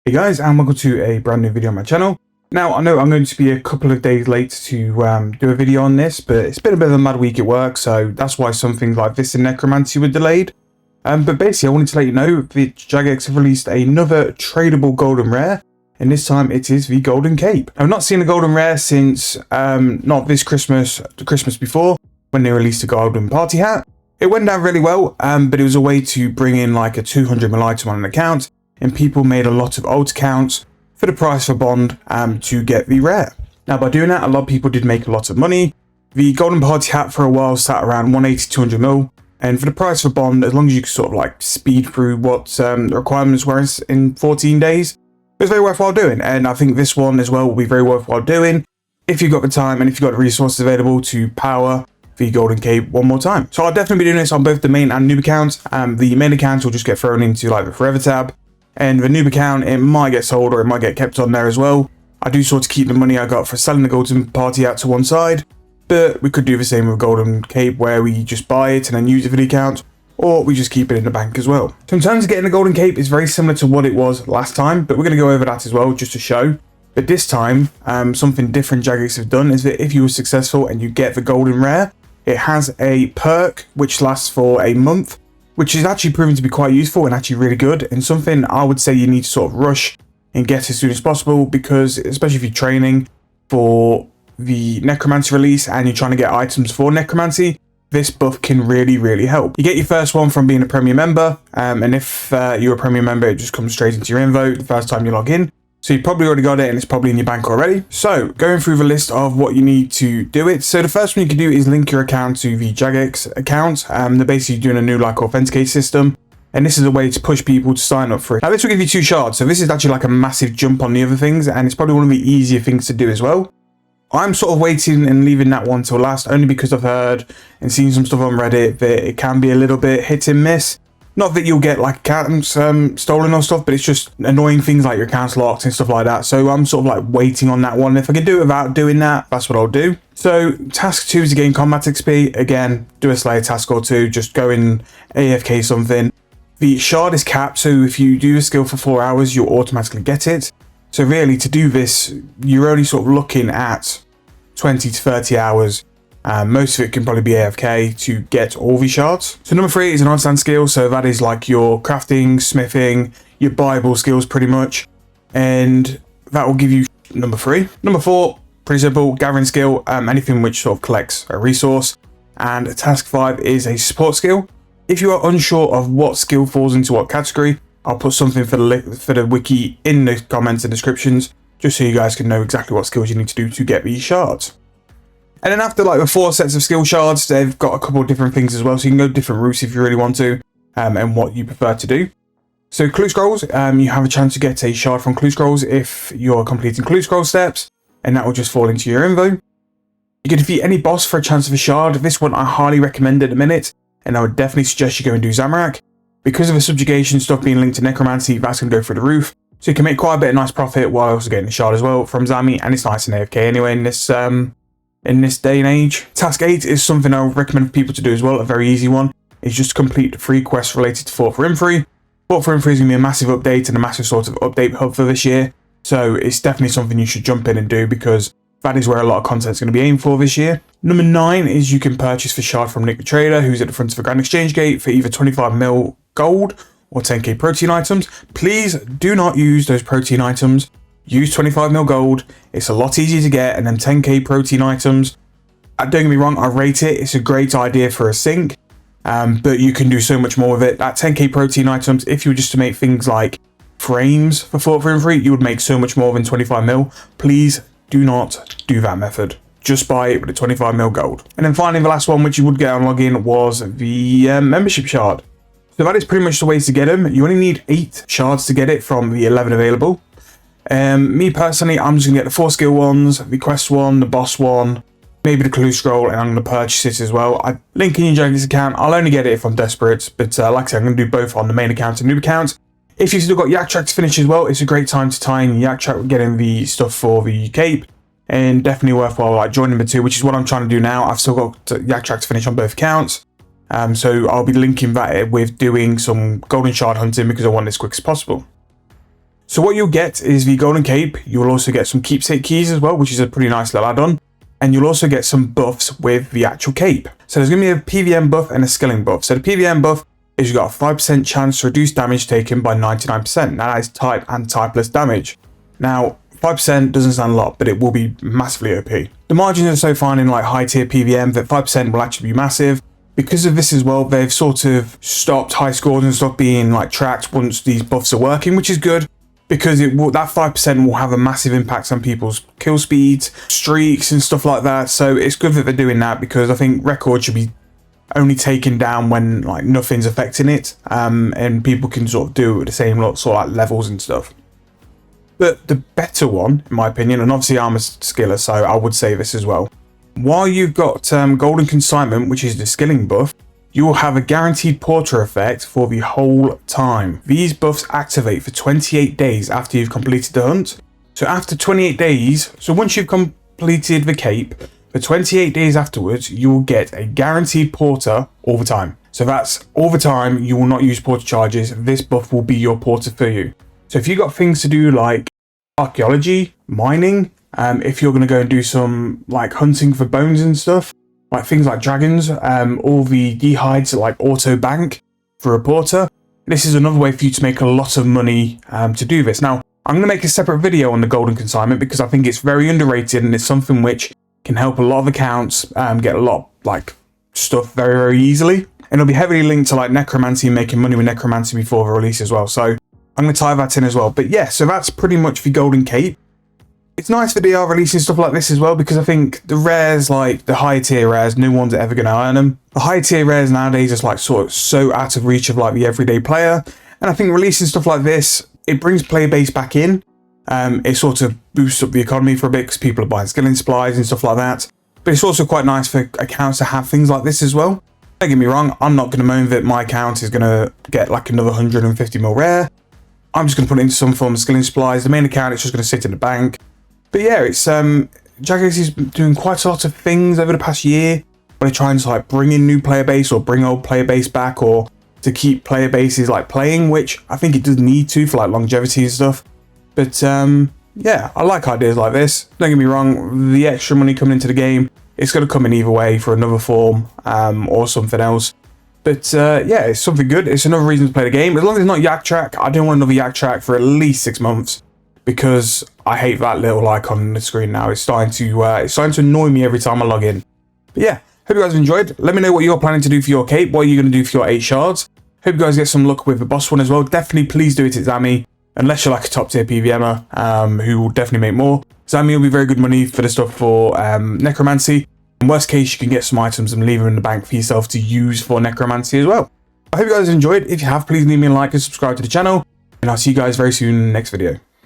Hey guys, and welcome to a brand new video on my channel. Now, I know I'm going to be a couple of days late to do a video on this, but it's been a bit of a mad week at work, so that's why some things like this in Necromancy were delayed. But basically, I wanted to let you know that Jagex have released another tradable golden rare, and this time it is the Golden Cape. I've not seen a golden rare since not this Christmas, the Christmas before, when they released a golden party hat. It went down really well, but it was a way to bring in like a 200ml item on an account, and people made a lot of alt accounts for the price of a bond to get the rare. Now, by doing that, a lot of people did make a lot of money. The golden party hat for a while sat around 180-200ml, and for the price of a bond, as long as you could sort of like speed through what the requirements were in 14 days, it was very worthwhile doing. And I think this one as well will be very worthwhile doing if you've got the time and if you've got the resources available to power the Golden Cape one more time. So I'll definitely be doing this on both the main and noob accounts. The main account will just get thrown into like the forever tab, and the noob account, it might get sold or it might get kept on there as well. I do sort of keep the money I got for selling the golden party out to one side, but we could do the same with Golden Cape where we just buy it and then use it for the account, or we just keep it in the bank as well. So in terms of getting the Golden Cape, it's very similar to what it was last time, but we're going to go over that as well just to show. But this time, something different Jagex have done is that if you were successful and you get the golden rare, it has a perk which lasts for a month, which is actually proven to be quite useful and actually really good, and something I would say you need to sort of rush and get as soon as possible, because especially if you're training for the Necromancy release and you're trying to get items for Necromancy, this buff can really help. You get your first one from being a premium member, and if you're a premium member, it just comes straight into your info the first time you log in. So you probably already got it and it's probably in your bank already. So going through the list of what you need to do it. So the first one you can do is link your account to the Jagex account. They're basically doing a new like authenticate system, and this is a way to push people to sign up for it. Now this will give you 2 shards. So this is actually like a massive jump on the other things, and it's probably one of the easier things to do as well. I'm sort of waiting and leaving that one till last, only because I've heard and seen some stuff on Reddit that it can be a little bit hit and miss. Not that you'll get like accounts stolen or stuff, but it's just annoying things like your account's locked and stuff like that. So I'm sort of like waiting on that one. If I can do it without doing that, that's what I'll do. So task 2 is to gain combat XP. Again, do a Slayer task or 2, just go in AFK something. The shard is capped, so if you do a skill for 4 hours, you'll automatically get it. So really, to do this, you're only sort of looking at 20 to 30 hours. Most of it can probably be AFK to get all the shards. So number 3 is an understand skill. So that is like your crafting, smithing, your Bible skills pretty much. And that will give you number 3. Number 4, pretty simple, gathering skill, anything which sort of collects a resource. And task 5 is a support skill. If you are unsure of what skill falls into what category, I'll put something for the wiki in the comments and descriptions, just so you guys can know exactly what skills you need to do to get these shards. And then after like the 4 sets of skill shards, they've got a couple of different things as well. So you can go different routes if you really want to, and what you prefer to do. So clue scrolls, you have a chance to get a shard from clue scrolls if you're completing clue scroll steps, and that will just fall into your info. You can defeat any boss for a chance of a shard. This one I highly recommend at the minute, and I would definitely suggest you go and do Zamorak. Because of the subjugation stuff being linked to Necromancy, that's going to go through the roof. So you can make quite a bit of nice profit while also getting the shard as well from Zami, and it's nice in AFK anyway in this day and age. Task 8 is something I would recommend for people to do as well, a very easy one. It's just to complete the 3 quests related to Fort for Infree. Fort for Infree is going to be a massive update and a massive sort of update hub for this year. So it's definitely something you should jump in and do, because that is where a lot of content is going to be aimed for this year. Number 9 is you can purchase the shard from Nick the Trader, who's at the front of the Grand Exchange Gate, for either 25ml gold or 10k protein items. Please do not use those protein items. Use 25ml gold. It's a lot easier to get, and then 10k protein items. Don't get me wrong, I rate it. It's a great idea for a sync, but you can do so much more with it. That 10k protein items, if you were just to make things like frames for Fort for Infree, you would make so much more than 25ml. Please do not do that method. Just buy it with a 25ml gold. And then finally, the last one, which you would get on login, was the membership shard. So that is pretty much the ways to get them. You only need 8 shards to get it from the 11 available. Me personally, I'm just going to get the 4 skill ones, the quest one, the boss one, maybe the clue scroll, and I'm going to purchase it as well. I link in your Jagex account. I'll only get it if I'm desperate, but like I said, I'm going to do both on the main account and noob account. If you've still got Yak Track to finish as well, it's a great time to tie in Yak Track with getting the stuff for the cape, and definitely worthwhile like joining the 2, which is what I'm trying to do now. I've still got Yak Track to finish on both accounts. So I'll be linking that with doing some golden shard hunting, because I want it as quick as possible. So what you'll get is the golden cape. You'll also get some keepsake keys as well, which is a pretty nice little add-on. And you'll also get some buffs with the actual cape. So there's going to be a PVM buff and a skilling buff. So the PVM buff is you've got a 5% chance to reduce damage taken by 99%. Now that is type and typeless damage. Now 5% doesn't sound a lot, but it will be massively OP. The margins are so fine in like high tier PVM that 5% will actually be massive. Because of this as well, they've sort of stopped high scores and stuff being like tracked once these buffs are working, which is good. Because that 5% will have a massive impact on people's kill speeds, streaks and stuff like that. So it's good that they're doing that, because I think record should be only taken down when like nothing's affecting it, and people can sort of do it with the same sort of like levels and stuff. But the better one, in my opinion, and obviously I'm a skiller, so I would say this as well. While you've got golden consignment, which is the skilling buff, you will have a guaranteed porter effect for the whole time. These buffs activate for 28 days after you've completed the hunt. So after 28 days, so once you've completed the cape, for 28 days afterwards, you will get a guaranteed porter all the time. So that's all the time. You will not use porter charges. This buff will be your porter for you. So if you've got things to do like archaeology, mining, if you're going to go and do some like hunting for bones and stuff, like things like dragons, all the dehides like auto bank for a porter. This is another way for you to make a lot of money to do this. Now, I'm going to make a separate video on the golden consignment because I think it's very underrated and it's something which can help a lot of accounts get a lot like stuff very, very easily. And it'll be heavily linked to like necromancy and making money with necromancy before the release as well. So I'm going to tie that in as well. But yeah, so that's pretty much the golden cape. It's nice that they are releasing stuff like this as well, because I think the rares, like the higher tier rares, no one's ever going to earn them. The higher tier rares nowadays is like sort of so out of reach of like the everyday player. And I think releasing stuff like this, it brings player base back in. It sort of boosts up the economy for a bit because people are buying skilling supplies and stuff like that. But it's also quite nice for accounts to have things like this as well. Don't get me wrong, I'm not going to moan that my account is going to get like another 150 mil rare. I'm just going to put it into some form of skilling supplies. The main account is just going to sit in the bank. But yeah, it's Jagex is doing quite a lot of things over the past year where they're trying to like bring in new player base or bring old player base back, or to keep player bases like playing, which I think it does need to for like longevity and stuff. But yeah, I like ideas like this. Don't get me wrong, the extra money coming into the game, it's going to come in either way for another form or something else. But yeah, it's something good. It's another reason to play the game. As long as it's not Yak Track, I don't want another Yak Track for at least 6 months. Because I hate that little icon on the screen now. It's starting to annoy me every time I log in. But yeah, hope you guys have enjoyed. Let me know what you're planning to do for your cape. What are you going to do for your 8 shards? Hope you guys get some luck with the boss one as well. Definitely please do it at Zami. Unless you're like a top tier PVMer who will definitely make more. Zami will be very good money for the stuff for necromancy. In worst case, you can get some items and leave them in the bank for yourself to use for necromancy as well. I hope you guys enjoyed. If you have, please leave me a like and subscribe to the channel. And I'll see you guys very soon in the next video.